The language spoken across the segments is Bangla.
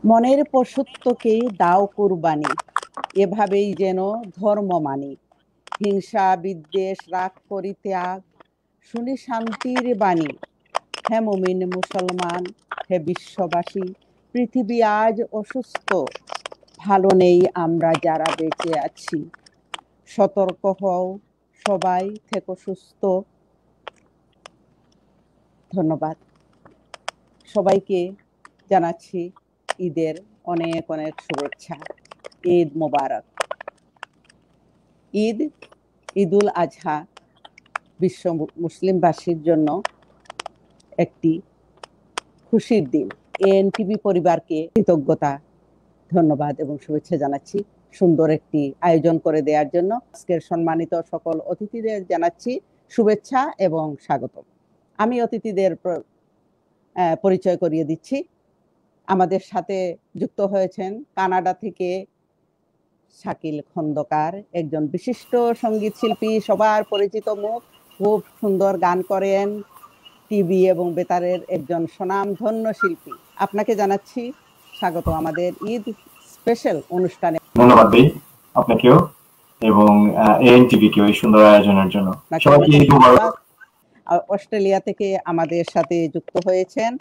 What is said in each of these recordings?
মনের পশুত্বকে দাও কুরবানি, এভাবেই যেন ধর্ম মানি। হিংসা বিদ্বেষ রাগ পরিত্যাগ, শুনি শান্তির বাণী। হে মুমিন মুসলমান, হে বিশ্ববাসী, পৃথিবী আজ অসুস্থ, ভালো নেই আমরা যারা বেঁচে আছি। সতর্ক হও, সবাই থেকো সুস্থ। ধন্যবাদ। সবাইকে জানাচ্ছি ঈদের অনেক অনেক শুভেচ্ছা। ঈদ মোবারক। ঈদুল আজহা বিশ্ব মুসলিমবাসীর জন্য একটি খুশির দিন। এএনটিভি পরিবারকে কৃতজ্ঞতা, ধন্যবাদ এবং শুভেচ্ছা জানাচ্ছি সুন্দর একটি আয়োজন করে দেওয়ার জন্য। আজকের সম্মানিত সকল অতিথিদের জানাচ্ছি শুভেচ্ছা এবং স্বাগত। আমি অতিথিদের পরিচয় করিয়ে দিচ্ছি। আমাদের সাথে যুক্ত হয়েছেন কানাডা থেকে শাকিল খন্দকার, একজন বিশিষ্ট সঙ্গীত শিল্পী, সবার পরিচিত মুখ, খুব সুন্দর গান করেন, টিভি এবং বেতারের একজন স্বনামধন্য শিল্পী। আপনাকে জানাচ্ছি স্বাগত আমাদের ঈদ স্পেশাল অনুষ্ঠানে। ধন্যবাদ ভাই আপনাকেও এবং এএনটিভিকেও এই সুন্দর আয়োজনের জন্য। সবাইকে ঈদ মোবারক। অস্ট্রেলিয়া থেকে আমাদের সাথে যুক্ত হয়েছেন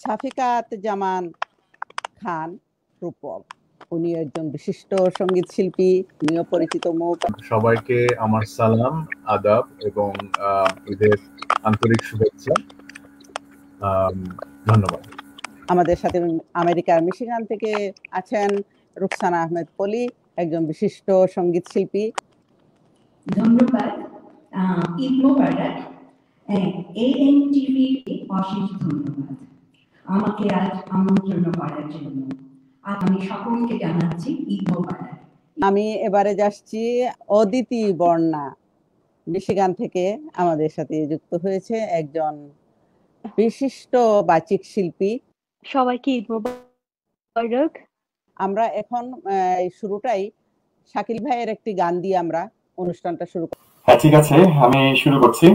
শাফিকাত জামান খান রূপক, উনি একজন বিশিষ্ট সঙ্গীত শিল্পী, উনিও পরিচিত মুখ। সবাইকে আমার সালাম, আদাব এবং ঈদের আন্তরিক শুভেচ্ছা। ধন্যবাদ। আমাদের সাথে আমেরিকার মিশিগান থেকে আছেন রুকসানা আহমেদ পলি, একজন বিশিষ্ট সঙ্গীত শিল্পী। ধন্যবাদ। ঈদ মোবারক। এএনটিভি অশেষ ধন্যবাদ আমাকে আজ আমন্ত্রণ করার জন্য। আমি সকলকে জানাচ্ছি ঈদ মোবারক। আমি এবারে যাচ্ছি অদিতি বর্ণা, মিশিগান থেকে আমাদের সাথে যুক্ত হয়েছে, একজন বিশিষ্ট বাচিক শিল্পী। সবাইকে ঈদ মোবারক। আমরা এখন শুরুটাই শাকিল ভাইয়ের একটি গান দিয়ে আমরা অনুষ্ঠানটা শুরু করব। হ্যাঁ, ঠিক আছে, আমি শুরু করছি।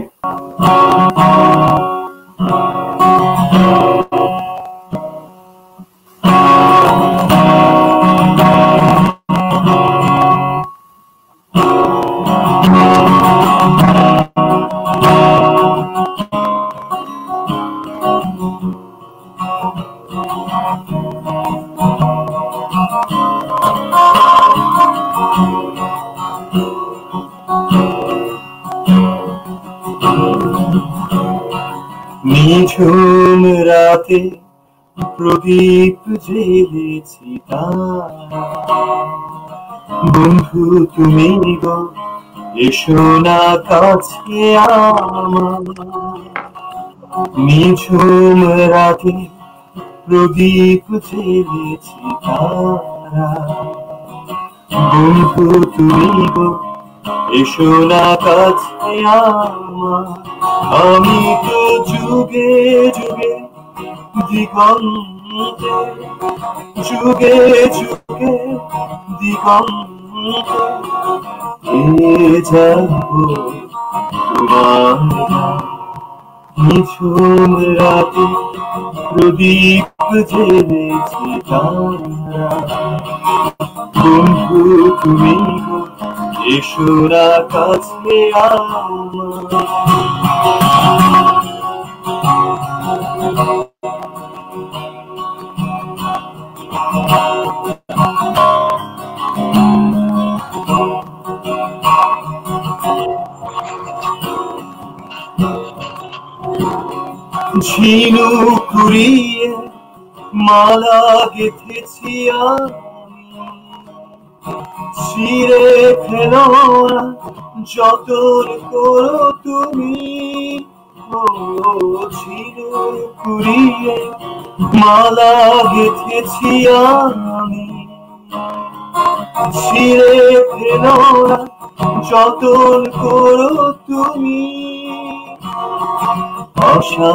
নিঝুম রাতে প্রদীপ জ্বেলেছি তারা, বন্ধু তুমি গো এসো না কাছে আমার। নিঝুম রাতে প্রদীপ জ্বেলেছি তারা, বন্ধু তুমি গো এসো না কাছে আমার। আমি তো যুগে যুগে দিগন্তে, যুগে যুগে দিগন্তে পেয়ে যাব তোমার। নিঝুম রাতে প্রদীপ জ্বেলেছি তারা, বন্ধু তুমি গো এসো না কাছে আমার। ঝিনুক কুড়িয়ে মালা গেঁথেছি আমি, ছিঁড়ে ফেলো না যতন করো তুমি। ও ঝিনুক কুড়িয়ে মালা গেঁথেছি আমি, ছিঁড়ে ফেলো না যতন করো তুমি। আশা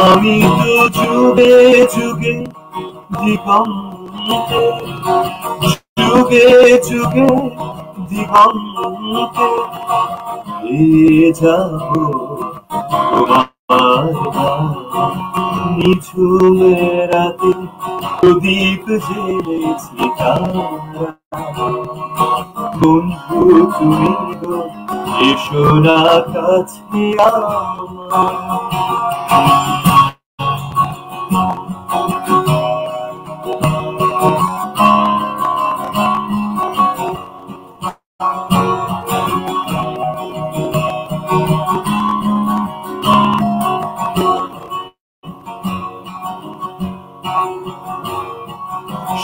আমি তো যুগে যুগে দিগন্তে, যুগে যুগে দিগন্তে পেয়ে যাব তোমার। নিঝুম রাতে প্রদীপ জ্বেলেছি তারা, বন্ধু তুমি গো এসো না কাছে আমার।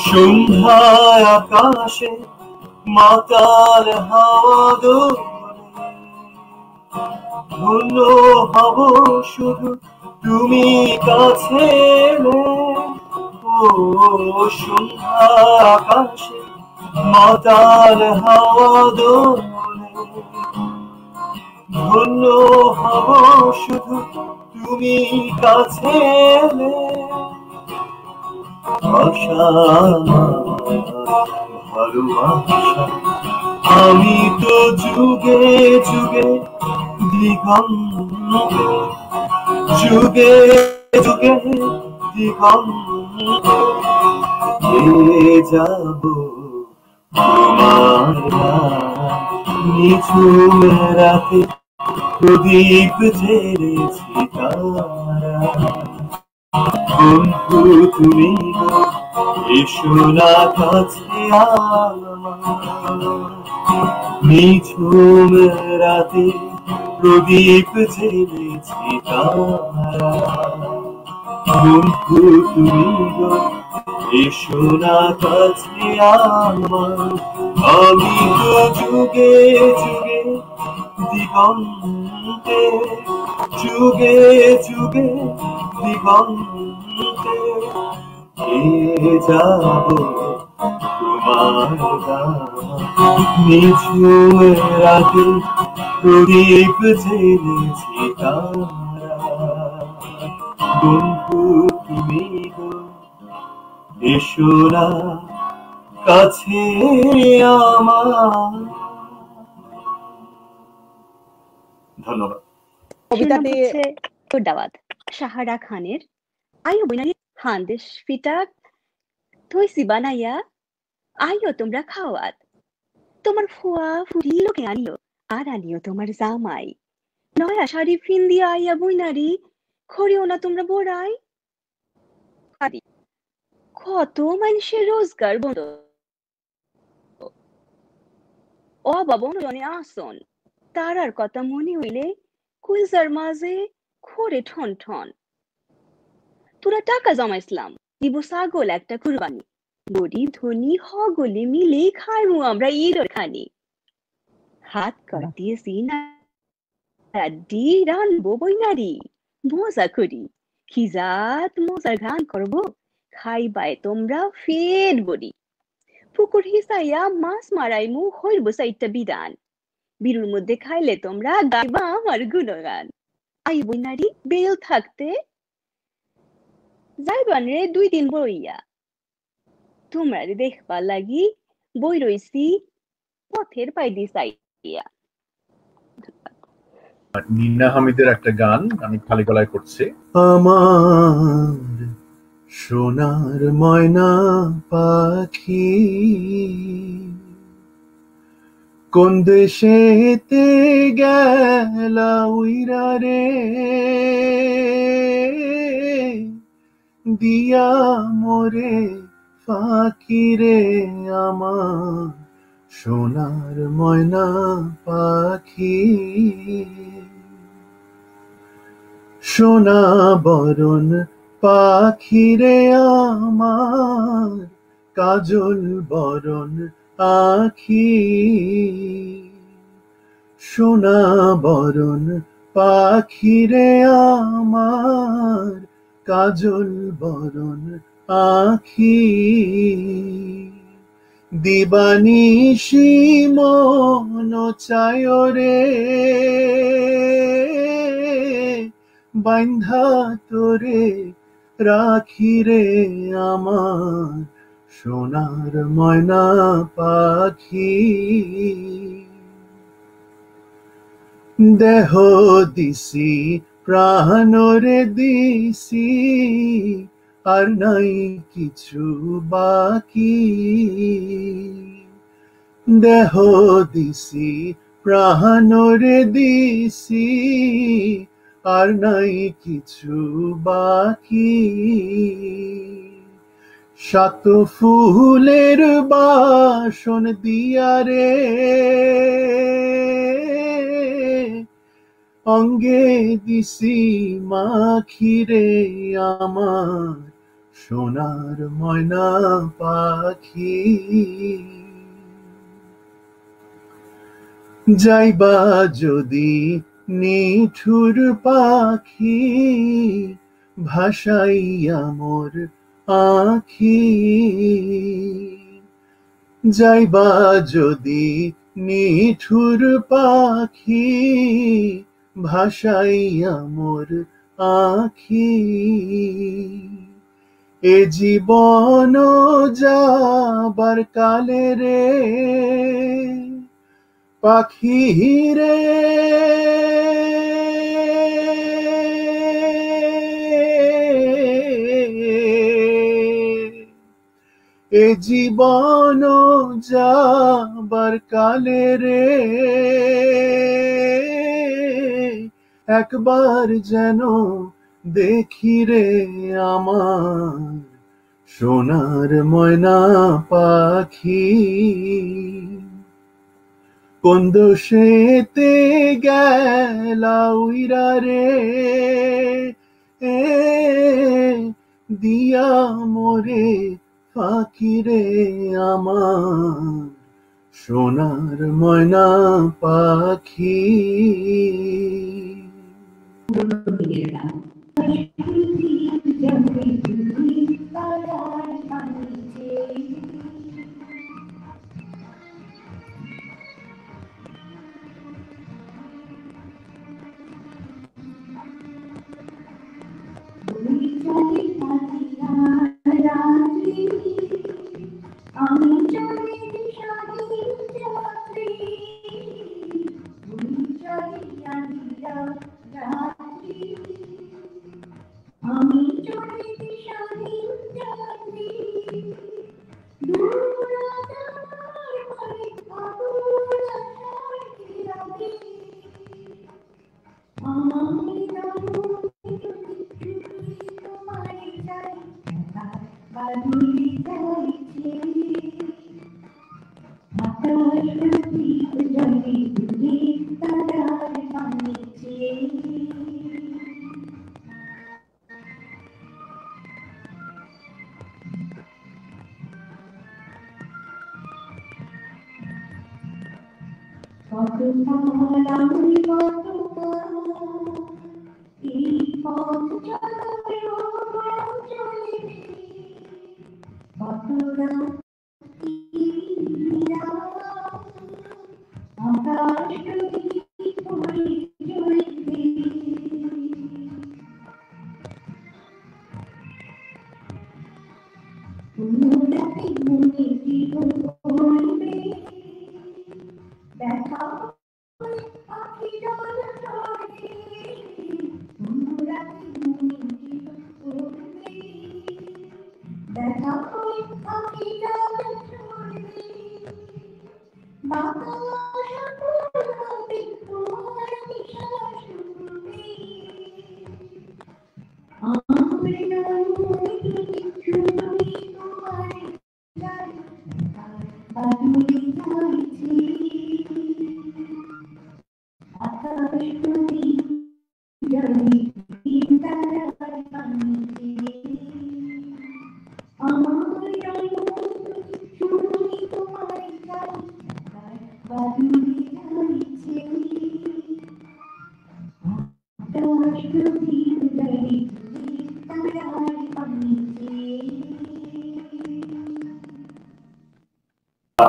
সন্ধ্যায় আকাশে মাতাল হাওয়া দোলে, ধন্য হব শুধু তুমি কাছে এলে। ও সন্ধ্যায় আকাশে মাতাল হাওয়া দোলে, ধন্য হব শুধু তুমি কাছে এলে। ভালোবাসা আমি তো যুগে যুগে দিগন্তে, যুগে যুগে দিগন্তে গেয়ে যাব তোমার নিঝুম রাতে প্রদীপ জ্বেলেছি তারা, বন্ধু তুমি এসো না কাছে আমার। নিঝুম রাতে প্রদীপ জ্বেলেছি তারা, বন্ধু তুমি এসো না কাছে আমার। আমি তো যুগে যুগে দিগন্তে, যুগে যুগে দিগন্তে গেয়ে যাব তোমার গান। নিঝুম রাতে প্রদীপ জ্বেলেছি তারা, বন্ধু তুমি গো এসো না কাছে আমার। ধন্যবাদ। কবিতাটি ধন্যবাদ সাহারা খানের। আইও বইনারি হান্দেশ ফিটা থইছি বানাইয়া, আইও তোমরা খাওয়াত। তোমার ফুয়া ফুরি লোকে আনিও, আর আনিও তোমার জামাই। নয়া শাড়ি ফিন দিয়া আইয়া বইনারি, খড়িও না তোমরা বোড়াই। কত মানুষের রোজগার বন্ধ, অভাব অনটনে আসন। তারার কথা মনে হইলে কুইজার মাঝে খড়ে ঠন ঠন। তোরা টাকা জমাইছিলাম, দিব ছাগল একটা কুরবানি। গরিব ধনী হগলে মিলে খাইমু আমরা ঈদের খানি। হাত কাটিয়েছি না ডি রানবো বইনারি, মজা করি খিজাত মজার গান করবো। খাইবাই তোমরা ফের বড়ি, পুকুর হিসাইয়া মাছ মারাইমু হইব সাইটটা বিধান। বিরুর মধ্যে খাইলে তোমরা গাইবা আমার গুণগান। আই বইনারি বেল থাকতে যাইবান রে 2 দিন বইয়া, তোমরা দেখবার লাগি বই রইছি পথের পাইদি সাইয়া। নিনা হামিদের একটা গান আমি খালি গলায় করছি। আমার সোনার ময়না পাখি কোন দেশেতে গেলা উইরা রে, দিয়া মোরে ফাঁকি রে আমার সোনার ময়না পাখি। সোনা বরণ পাখি রে আমার কাজল বরণ আখি। সোনা বরণ পাখি রে আমার কাজল বরণ আখি। দিবানিশি মন চায় রে, বান্ধা তোরে রাখি রে আমার সোনার ময়না পাখি। দেহ দিছি প্রাণরে দিছি আর নাই কিছু বাকি, দেহ দিছি প্রাণরে দিছি আর নাই কিছু বাকি, শত ফুলের বাসন দিয়ারে অঙ্গে দিছি মাখিরে আমার সোনার ময়না পাখি, যাইবা যদি নিঠুর পাখি ভাসাইয়া মোর আখি, যাইবা যদি নিঠুর পাখি ভাসাইয়া মোর আখি, এ জীবন যাবার কালে রে পাখি রে এ জীবন যাবার কালে রে একবার যেন দেখি রে আমার সোনার ময়না পাখি, কোন দোষেতে গেলা উইরা রে দিয়া মোরে ফাঁকি রে আমার সোনার ময়না পাখি।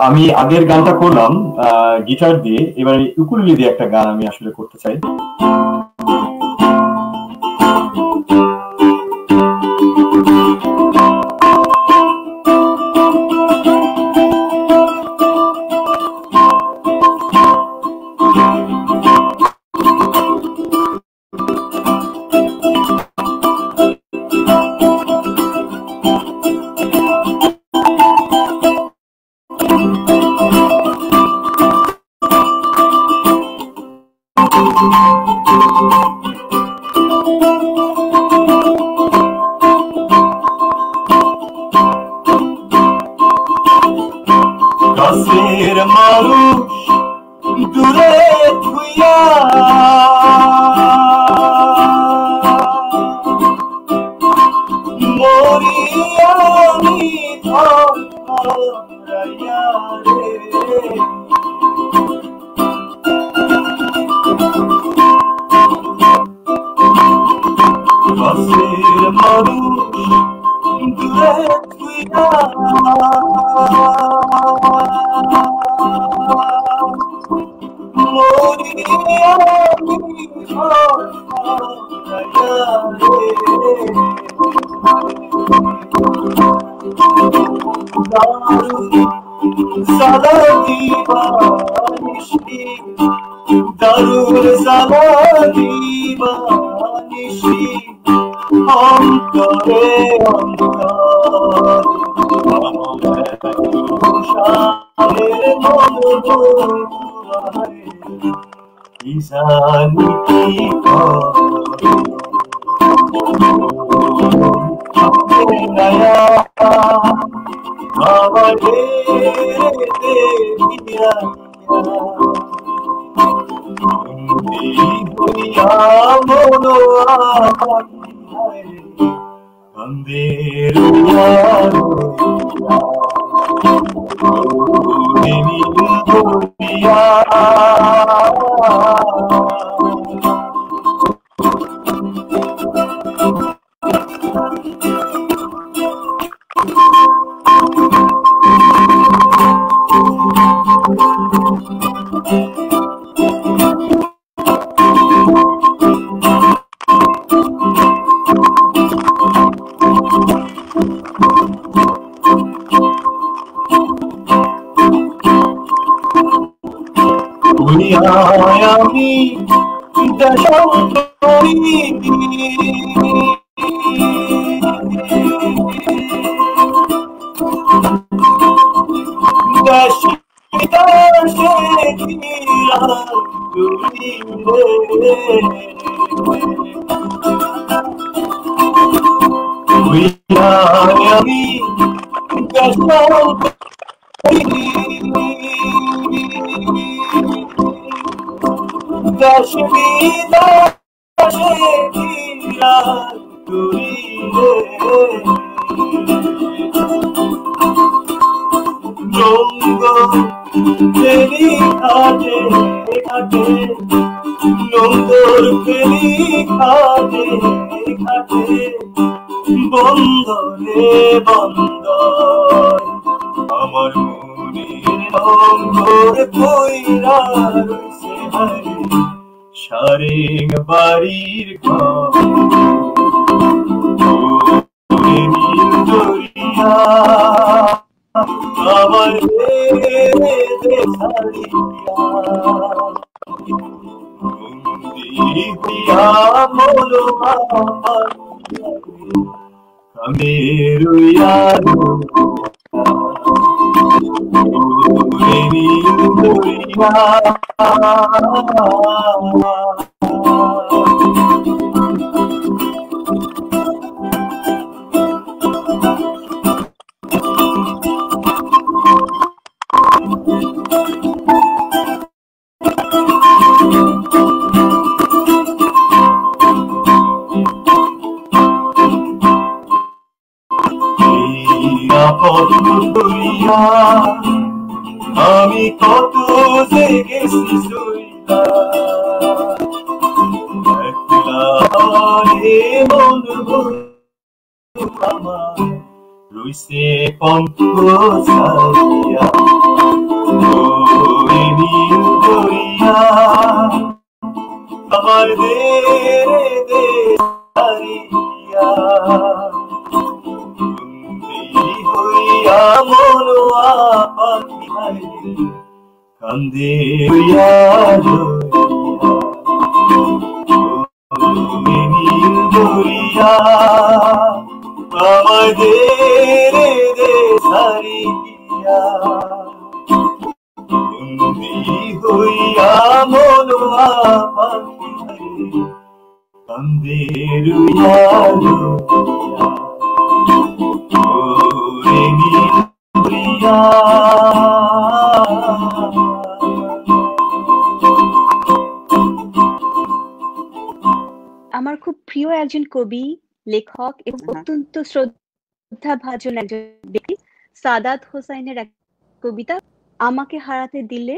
আমি আগের গানটা করলাম গিটার দিয়ে, এবার উকুলেলে দিয়ে একটা গান আমি আসলে করতে চাই। মানুষ দূরে তুইরা সাদা দিবানিশি দারুর সাদা দিবানিশি অন্তরে অন্তর শাহের মনোহারে ইসানি কি নয়া আমারে দেখিয়া হইয়া মনো আমি দেশান্তরী দেশে দেশে আমি দেশান্তরী Kashmir, Nongo, Teri Khate, Khate, Nongo, Teri Khate, Khate, Bondore, Bondor, Amar Munir, Nongor, Koira, Se Hari. Sharing barir ঘর ওরে নীল দরিয়া আমার দেশালিয়া বন্দি হইয়া মনো কামে রইয়া ওরে নীল দরিয়া আমি কত জেগেছি শুইলা একলা রে মন আমার রইছে কণ্ঠ ছাড়িয়া ওই নীল দরিয়া আমার দে ছাড়িয়া হইয়া মনো পাখি কান্দে হইয়া নীল দরিয়া আমাদের সারিয়া বন্দি হইয়া মনো পাখি কান্দে হইয়া আমার খুব প্রিয় একজন কবি, লেখক এবং অত্যন্ত শ্রদ্ধাভাজন একজন ব্যক্তি সাদাত হোসাইনের এক কবিতা, আমাকে হারাতে দিলে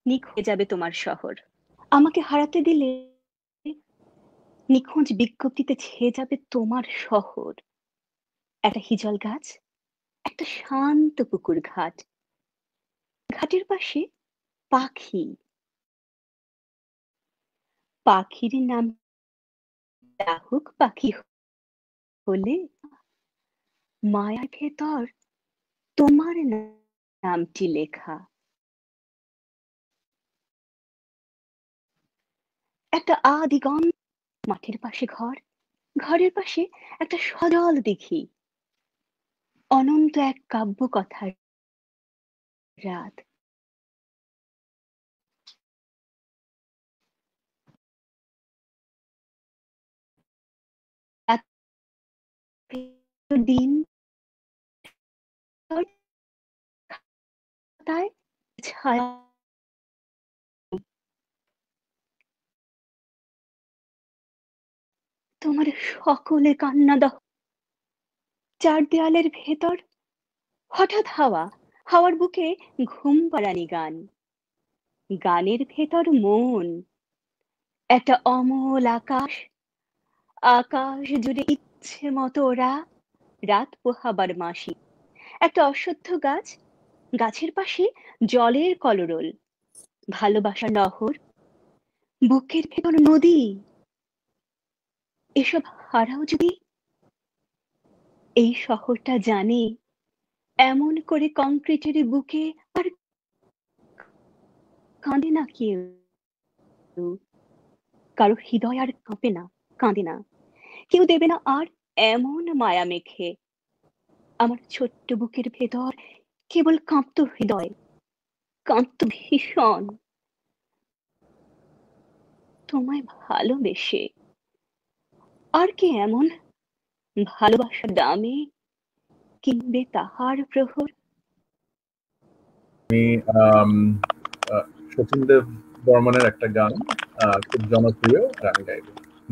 নিখ হয়ে যাবে তোমার শহর। আমাকে হারাতে দিলে নিখোঁজ বিজ্ঞপ্তিতে ছেয়ে যাবে তোমার শহর। একটা হিজল গাছ, একটা শান্ত পুকুর ঘাট, ঘাটের পাশে পাখি, পাখির নাম ডাহুক পাখি হলে মায়ার ভেতর তোমার নামটি লেখা। একটা আদিগম মাঠের পাশে ঘর, ঘরের পাশে একটা সজল দিঘি, অনন্ত এক কাব্য কথার রাত। দিন তাই ছায়া তোমার সকলে কান্না দাও। চার দেয়ালের ভেতর হঠাৎ হাওয়া, হাওয়ার বুকে ঘুম পাড়ানি গান, গানের ভেতর মন, একটা অমল আকাশ, আকাশ জুড়ে ইচ্ছে মতো ওরা রাত পোহাবার মাসি, একটা অশ্বত্থ গাছ, গাছের পাশে জলের কলরল, ভালোবাসার নহর, বুকের ভেতর নদী। এসব হারাও যদি, এই শহরটা জানে এমন করে কংক্রিটের বুকে আর কাঁদে না কেউ, কারো হৃদয় আর কাঁপে না, কাঁদে না, কেউ দেবে না আর এমন মায়া মেখে। আমার ছোট্ট বুকের ভেতর কেবল কাঁপত হৃদয়, কাঁদত ভীষণ তোমায় ভালোবেসে। আর কে এমন ভালোবাসার দামে কিনবে তাহার প্রহর? আমি সচিন দেব বর্মনের একটা গান খুব জনপ্রিয়, গান গাইব।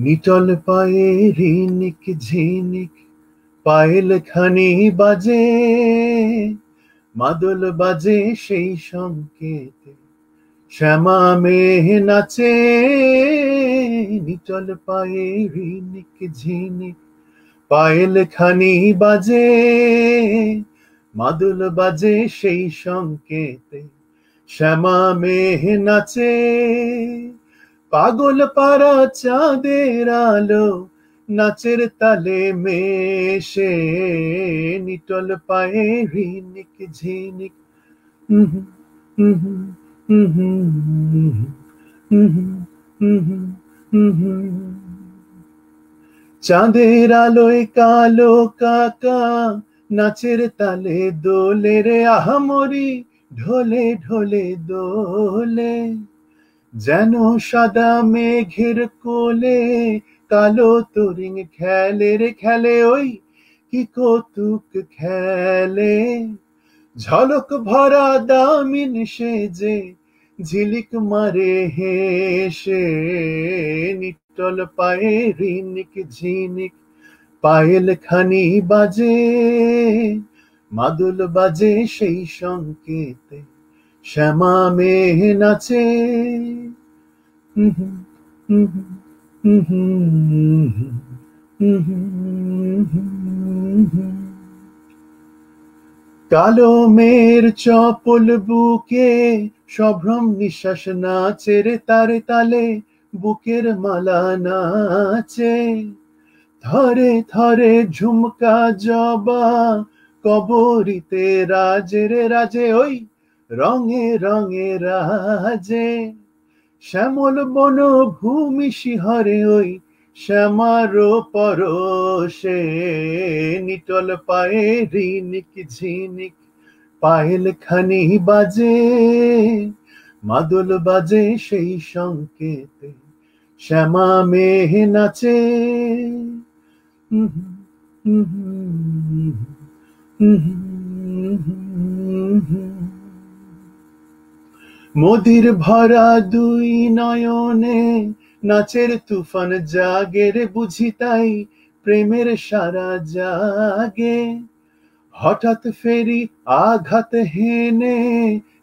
নিটল পায়ে রিনিক ঝিনিক পায়েল খানি বাজে, মাদল বাজে সেই সংকেতে শ্যামা মেয়ে নাচে। নিটল পায়ে রিনিক ঝিনিক পায়েল খানি বাজে, মাদল বাজে সেই সংকেতে শ্যামা মেয়ে নাচে। পাগল পারা চাঁদের আলো নাচের তালে মেশে, নিটল পায়ে রিনিক ঝিনিক চাঁদের আলোয় কালো কাকা নাচের তালে দোলে রে আহামরি ঢোলে ঢোলে দোলে। যেন সাদা মেঘের কোলে কালো তরিং খেলে রে খেলে, ওই কি কৌতুক খেলে। ঝলক ভরা দামিন সেজে ঝিলিক মারে হেসে, নিটল পায়ে রিনিক ঝিনিক পায়েল খানি বাজে, মাদল বাজে সেই সংকেতে শ্যামা মেয়ে নাচে। কালো মেয়ের চপল বুকে সভ্রম নিঃশ্বাস নাচে রে তারে তালে, বুকের মালা নাচে। থরে থরে ঝুমকা জবা কবরিতে রাজে রে রাজে, ওই রঙে রঙে রাজে। শ্যামল বন ভূমি শিহরে ওই শ্যামার পরশে, নিটল পায়ে রিনিক ঝিনিক পায়েল খানি বাজে, মাদল বাজে সেই সংকেতে শ্যামা মেয়ে নাচে। মোদির ভরা দুই নয়নে নাচের তুফান জাগে রে বুঝি তাই প্রেমের সারা জাগে। হঠাৎ ফেরি আঘাত হেনে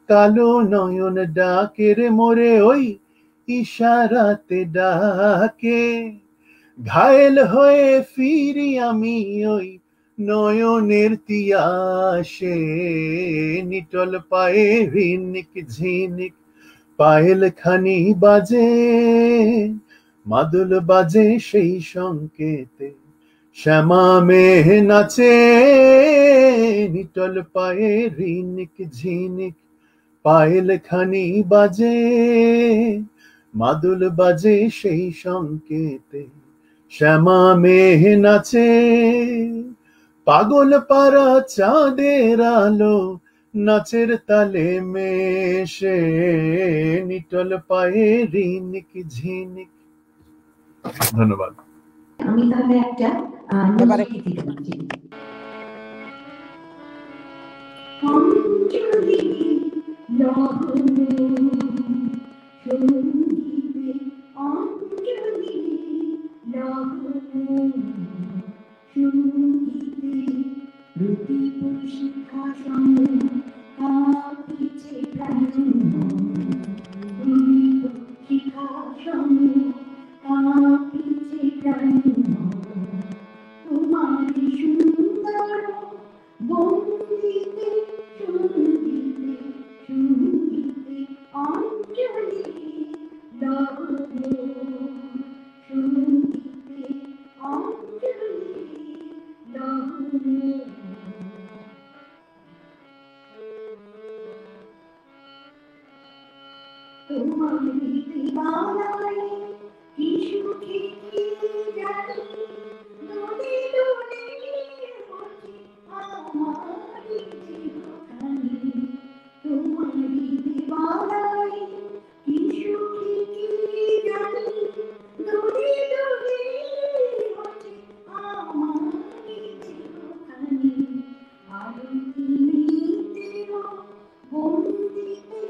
কালো নয়ন ডাকে রে মোরে, ওই ইশারাতে ডাকে। ঘায়েল হয়ে ফিরি আমি ওই নয়নের তিয়াসে, নিটল পায়ে রিনিক ঝিনিক পায়েল খানি বাজে, মাদুল বাজে সেই সংকেতে শ্যামা মেঘ নাচে, নিটল পায়ে রিনিক ঝিনিক পায়েল খানি বাজে, মাদুল বাজে সেই সংকেতে শ্যামা মেঘ নাচে। পাগল পারা চাঁদের আলো নাচের তালে মেশে, নিটল পায়ে রিনিক ঝিনিক। ধন্যবাদ। আমি তাহলে একটা এবারে গীতি গাচ্ছি। অঞ্জলি লগ্নে সঙ্গীতে, অঞ্জলি লগ্নে সঙ্গীতে, প্রদীপ শিখা সঙ্গে কাঁপিছে প্রাণ, প্রদীপ শিখা সঙ্গে কাঁপিছে প্রাণ, তোমার সুন্দর বন্দিতে সঙ্গীতে সঙ্গীতে, অঞ্জলি লগ্নে সঙ্গীতে, অঞ্জলি লগ্নে। তোমার দিবানায় কি সুখে কি জানি, দোলে দোলে ওঠে আমার জীবখানি। তোমার দিবানায় কি সুখে কি জানি, দোলে দোলে ওঠে আমার জীবখানি। আরতি নিতেও বন্দিতে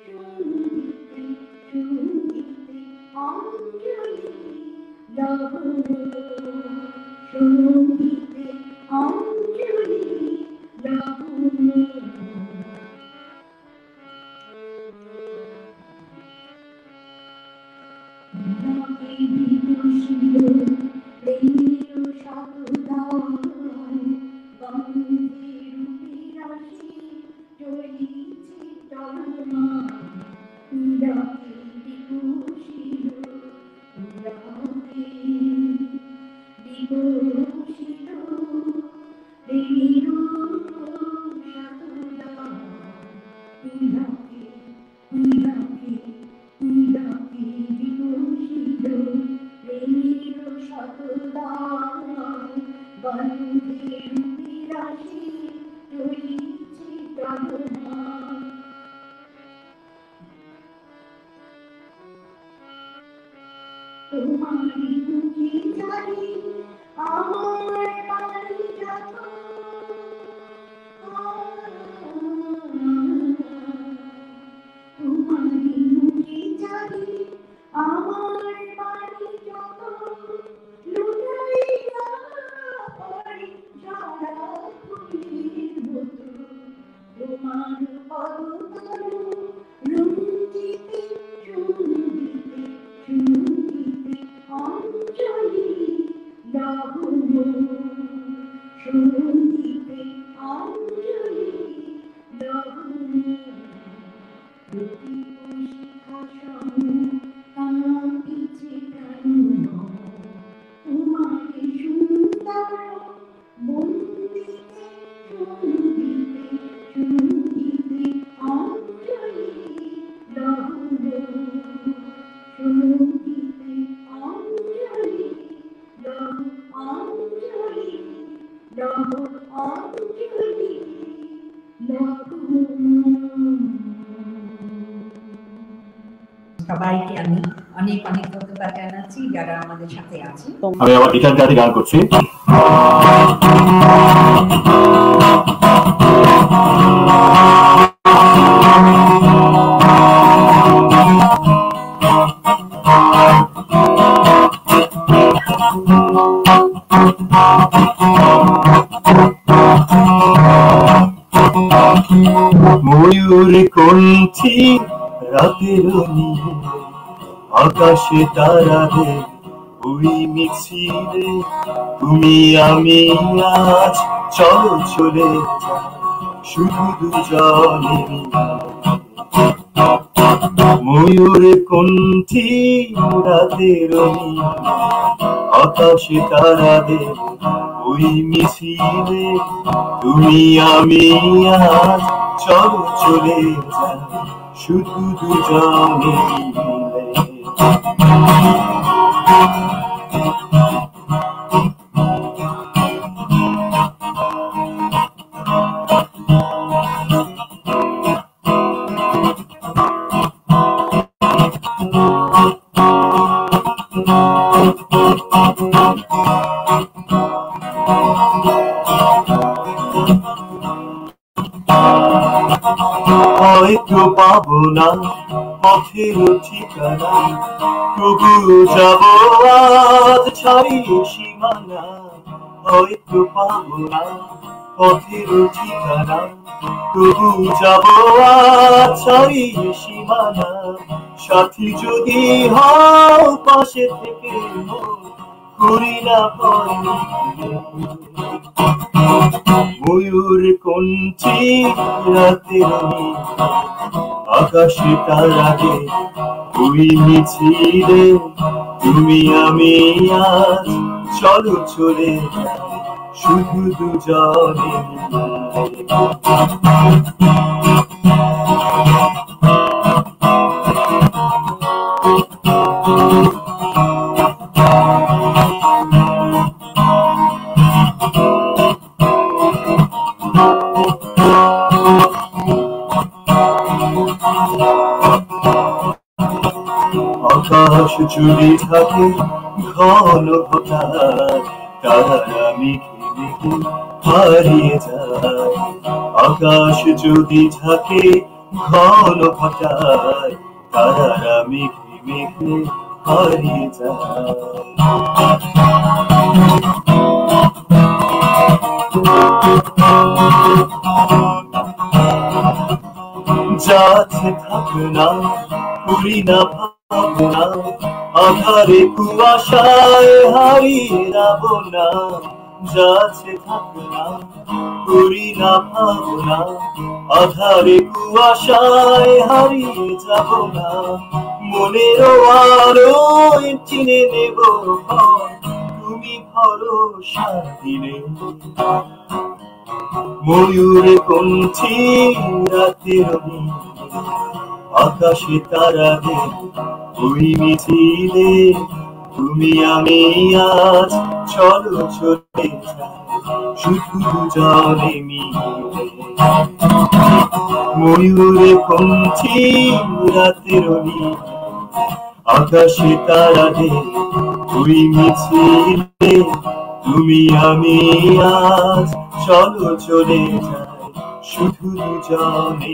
সঙ্গীতে সঙ্গীতে, অঞ্জলি লগ্নে সঙ্গীতে, অঞ্জলি লগ্নে। তোমাকে বিদুষিল প্রেমের শতদায়, বন্দে রূপে রাশি চলিছে টলনা। তোমাকে বিদুষিল তোমাকে বিদুষিল প্রেমের শতদায়, তোমাকে তোমাকে তোমাকে বিদুষিল প্রেমের শতদায়, বন্দে রূপে রাশি চলিছে টলনা। তোমারি মুখে জানি আমার বাড়ি যত, তোমারি মুখে জানি আমার বাড়ি যত, লুটাইয়া পড়ি সারা ফুলের মতো। তোমার পদতলু রঞ্জিতে সঙ্গীতে সঙ্গীতে, অঞ্জলি লগ্নে সঙ্গীতে, অঞ্জলি লগ্নে। প্রদীপ শিখা সঙ্গে কাঁপিছে প্রাণ, তোমার সুন্দর বন্দিতে সঙ্গীতে সঙ্গীতে, অঞ্জলি লগ্নে সঙ্গীতে, অঞ্জলি অঞ্জলি অঞ্জলি সবাইকে আমি অনেক অনেক ধন্যবাদ জানাচ্ছি যারা আমাদের সাথে আছেন। আমি আবার গিটার গাড়ি গান করছি। ময়ূর কণ্ঠী রাতের নীল, আকাশে তারারে ওই মিছিলে তুমি আমি আজ চলো চলে যাই শুধু দুজনে ময়ূর কণ্ঠী রাতের আকাশে তারাদের ওই মিছিলে তুমি আমি আজ চলো চলে যাই শুধু দুজনে মিলে হয়তো পাবো না পথের ঠিকানা তবু যাব আজ ছাড়িয়ে সীমানা হয়তো পাবো না পথের ঠিকানা তবু যাব আজ ছাড়িয়ে সীমানা সাথী যদি হও পাশে থেকে করি না ভয় ময়ূর কণ্ঠী রাতের আকাশে তারাদের ওই মিছিলে তুমি আমি আজ চলো চলে যাই শুধু দুজনে আকাশ জুড়ে থাকে ঘন ঘটায় তারা মেঘে মেঘে হারিয়ে যায় আকাশ যদি থাকে ঘন ঘটায় তারা মেঘে মেঘে হারিয়ে যায় যাচ্ছে থাক না করি না ভাবনা আধারে কুয়াশায় হারিয়ে যাব না যাচ্ছে থাক না করি না ভাবনা আধারে কুয়াশায় হারিয়ে যাব না মনের আলো চিনে নেব তুমি ভরসা দিলে ময়ূর কণ্ঠী রাতের আকাশে তারাদের ওই মিছিলে তুমি আমি আজ চলো চলে যাই শুধু দুজনে মিলে ময়ূর কণ্ঠী রাতের আকাশে তারাদের ওই মিছিলে তুমি আমি আজ চলো চলে যাই শুধু দুজনে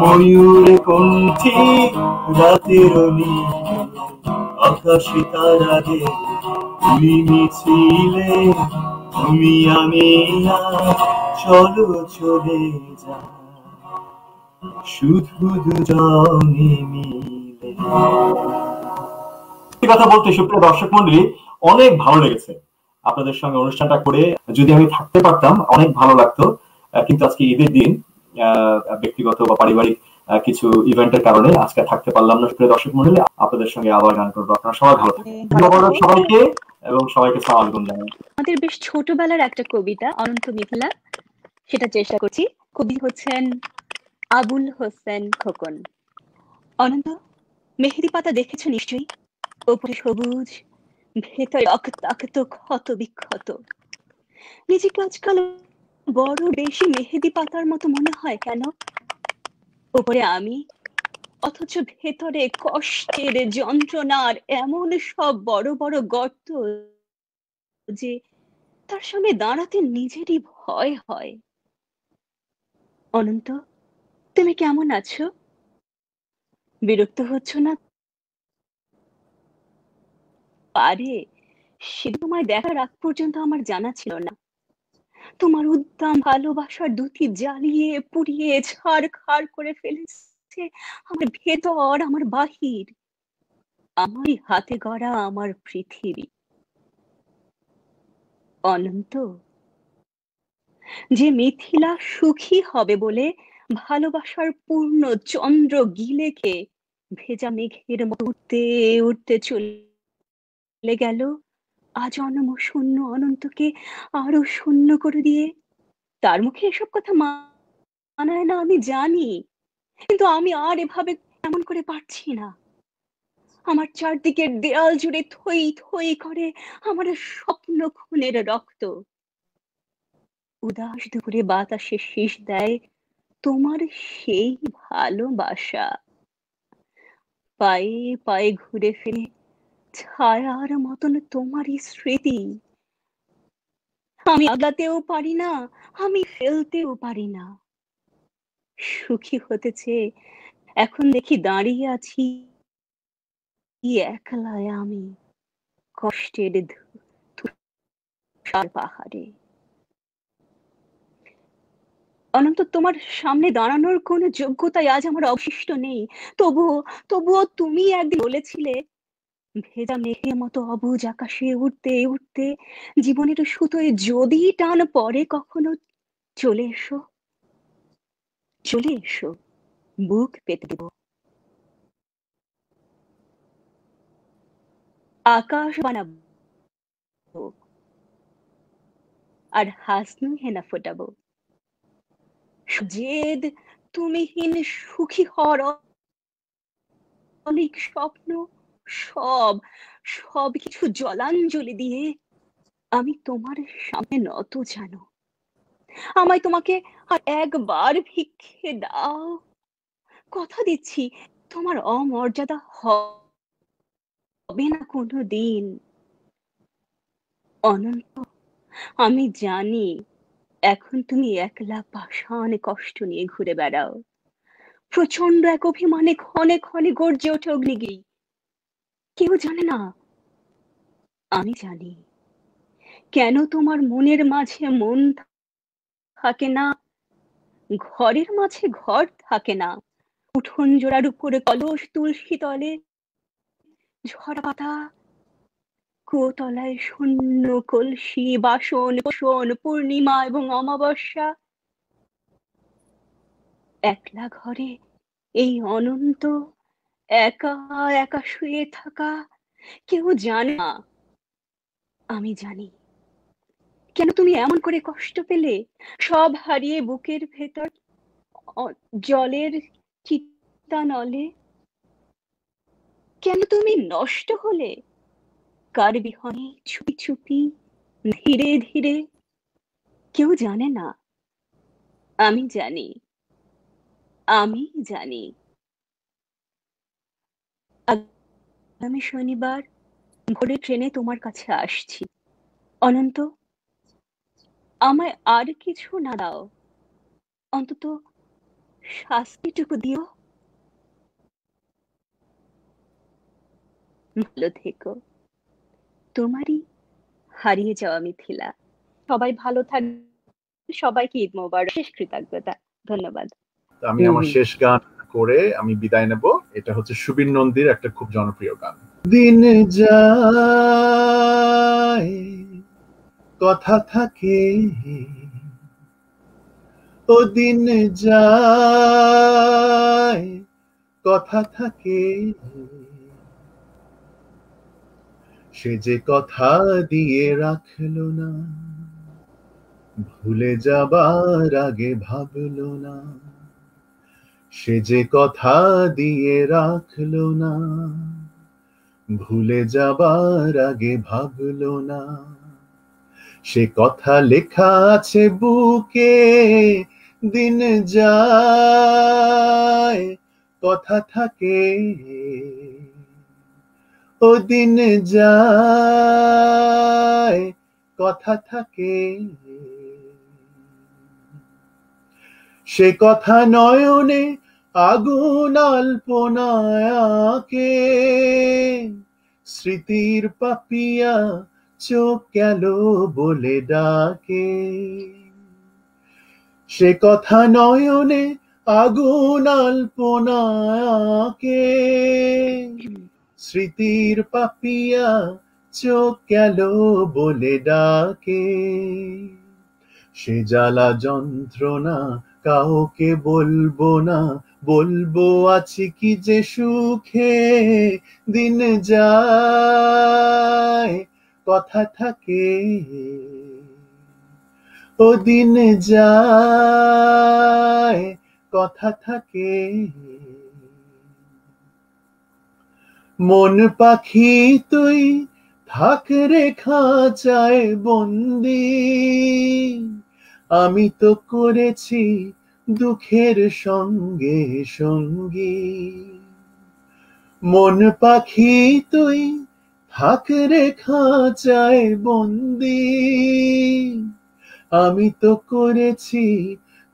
ময়ূর কণ্ঠী রাতের আকাশে তারাদের ওই মিছিলে তুমি আমি আজ চলো চলে যাই শুধু দুজনে মিলে কথা বলতে সুপ্রিয় দর্শক মন্ডলী অনেক ভালো লেগেছে আপনাদের সঙ্গে অনুষ্ঠানটা করে যদি আমি থাকতে পারতাম অনেক ভালো লাগতো কিন্তু আজকে ঈদের দিন ব্যক্তিগত বা পারিবারিক কিছু ইভেন্টের কারণে আজকে থাকতে পারলাম না সুপ্রিয় দর্শক মন্ডলী আপনাদের সঙ্গে আবার গান করবো আপনারা সবাই ভালো থাকবেন ধন্যবাদ সবাইকে এবং সবাইকে সালাম আলাইকুম জানাই আমাদের বেশ ছোটবেলার একটা কবিতা অনন্ত মিথিলা সেটা চেষ্টা করছি কবি হচ্ছেন আবুল হোসেন খোকন অনন্ত মেহেদি পাতা দেখেছো নিশ্চয়ই উপরে সবুজ ভেতরে রক্তাক্ত ক্ষত বিক্ষত নিজেকে আজকাল বড় বেশি মেহেদি পাতার মতো মনে হয় কেন উপরে আমি অথচ ভেতরে কষ্টের যন্ত্রণার এমন সব বড় বড় গর্ত যে তার সামনে দাঁড়াতে নিজেরই ভয় হয় অনন্ত তুমি কেমন আছো বিরক্ত হচ্ছ না পারে সেদিন তোমায় দেখার আগ পর্যন্ত আমার জানা ছিল না তোমার উদ্দাম ভালোবাসার দুটি জ্বালিয়ে পুড়িয়ে ছাড়খাড় করে ফেলেছে আমার ভেতর আমার বাহির আমারই হাতে গড়া আমার পৃথিবী। অনন্ত, যে মিথিলা সুখী হবে বলে ভালোবাসার পূর্ণ চন্দ্র গিলে খেয়ে ভেজা মেঘের মতো উঠতে উঠতে চলে গেল, আজ অনম শূন্য অনন্তকে আরো শূন্য করে দিয়ে। তার মুখে এসব কথা মানায় না আমি জানি, কিন্তু আমি আর এভাবে এমন করে পারছি না। আমার চারদিকের দেয়াল জুড়ে থই থই করে আমার স্বপ্ন খুনের রক্ত। উদাস দুপুরে বাতাসে শীষ দেয় তোমার সেই ভালোবাসা। পায়ে পায়ে ঘুরে ফিরে ছায়ার মতন তোমারই স্মৃতি। আমি আগলাতেও পারি না, আমি ফেলতেও পারি না। সুখী হতেছে এখন দেখি দাঁড়িয়ে আছি একলায় আমি কষ্টের ধূসর পাহাড়ে। অনন্ত, তোমার সামনে দাঁড়ানোর কোনো যোগ্যতাই আজ আমার অবশিষ্ট নেই। তবুও তুমি একদিন বলেছিলে, ভেজা মেঘের মতো অবুঝ আকাশে উঠতে উঠতে জীবনের সুতোয় যদি টান পড়ে কখনো, চলে এসো, চলে এসো, বুক পেতে দেব। আকাশ বানাবো আর হাসনু হেনা ফোটাবো। জেদ তুমিহীন সুখী হওয়ার অনেক স্বপ্ন, সব সব কিছু জলাঞ্জলি দিয়ে আমি তোমার সামনে নত জানো। আমায় তোমাকে আর একবার ভিক্ষে দাও। কথা দিচ্ছি তোমার অমর্যাদা হবে না কোনো দিন। অনন্ত, আমি জানি এখন তুমি একলা পাষাণ কষ্ট নিয়ে ঘুরে বেড়াও। প্রচন্ড এক অভিমানে ক্ষণে ক্ষণে গর্জে ওঠে অগ্নিগিরি। কেউ জানে না, আমি জানি কেন তোমার মনের মাঝে মন থাকে না, ঘরের মাঝে ঘর থাকে না। উঠোন জোড়ার উপরে কলস, তুলসী তলে ঝরা পাতা, কুয়োতলায় শূন্য কলসি, বাসন কোসন, পূর্ণিমা এবং অমাবস্যা। একলা ঘরে এই অনন্ত একা একা শুয়ে থাকা, কেউ জানে না, আমি জানি। কেন তুমি এমন করে কষ্ট পেলে, সব হারিয়ে বুকের ভেতর জলের চিত্তানলে? কেন তুমি নষ্ট হলে কার বিহনে চুপি চুপি, ধীরে ধীরে? কেউ জানে না, আমি জানি, আমি জানি। আগামী শনিবার ভোরে ট্রেনে তোমার কাছে আসছি। অনন্ত, আমায় আর কিছু না দাও, অন্তত শাস্তিটুকু দিও। ভালো থেকো, তোমারই হারিয়ে যাওয়া মিথিলা। সবাই ভালো থাকবে, সবাইকে ঈদ মোবারক, শেষ কৃতজ্ঞতা, ধন্যবাদ। আমি আমার শেষ গান করে আমি বিদায় নেব। এটা হচ্ছে সুবীর নন্দীর একটা খুব জনপ্রিয় গান। দিন যায় কথা থাকে, ও দিন যায় কথা থাকে, সে যে কথা দিয়ে রাখলো না, ভুলে যাবার আগে ভাবলো না। সে যে কথা দিয়ে রাখলো না, ভুলে যাবার আগে ভাবলো না। সে কথা লেখা আছে বুকে, দিন যায় কথা থাকে, ও দিন যায় কথা থাকে। সে কথা নয়নে আগুন আল্পনায় আঁকে, স্মৃতির পাপিয়া চোখ গেল বলে ডাকে। সে কথা নয়নে আগুন আল্পনায় আঁকে, স্মৃতির পাপিয়া চোখ গেল বলে ডাকে, সে জ্বালা যন্ত্রণা কাউকে বলবো না, বলবো আছি কি যে সুখে। দিন যায় কথা থাকে, ও দিন যায় কথা থাকে। মন পাখি তুই থাক রে খাঁচায় বন্দি, আমি তো করেছি দুঃখের সঙ্গে সঙ্গী। মন পাখি তুই থাক রে খাঁচায় বন্দি, আমি তো করেছি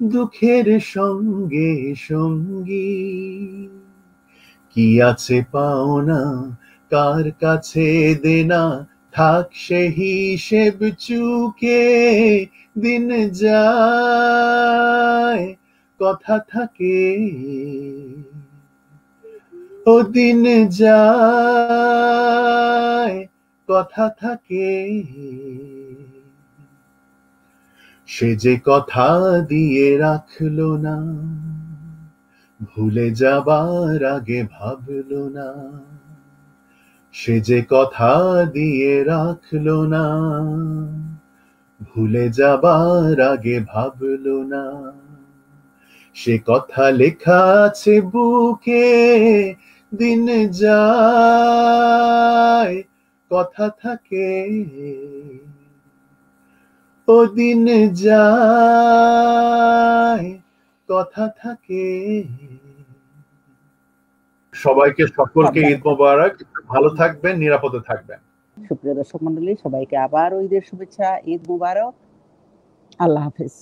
দুঃখের সঙ্গে সঙ্গী। কি আছে পাওনা কার কাছে দেনা, থাক সে হিসেব চুকে। দিন যায় কথা থাকে, ও দিন যায় কথা থাকে। সে যে কথা দিয়ে রাখলো না, ভুলে যাবার আগে ভাবলো না। সে যে কথা দিয়ে রাখলো না, ভুলে যাবার আগে ভাবলো না। সে কথা লেখা আছে বুকে, দিন যায় কথা থাকে, ও দিন যায় কথা থাকে। সবাইকে সকলকে ঈদ মোবারক। ভালো থাকবেন, নিরাপদে থাকবেন। সুপ্রিয় দর্শক মন্ডলী, সবাইকে আবার ঈদের শুভেচ্ছা, ঈদ মুবারক। আল্লাহ হাফেজ।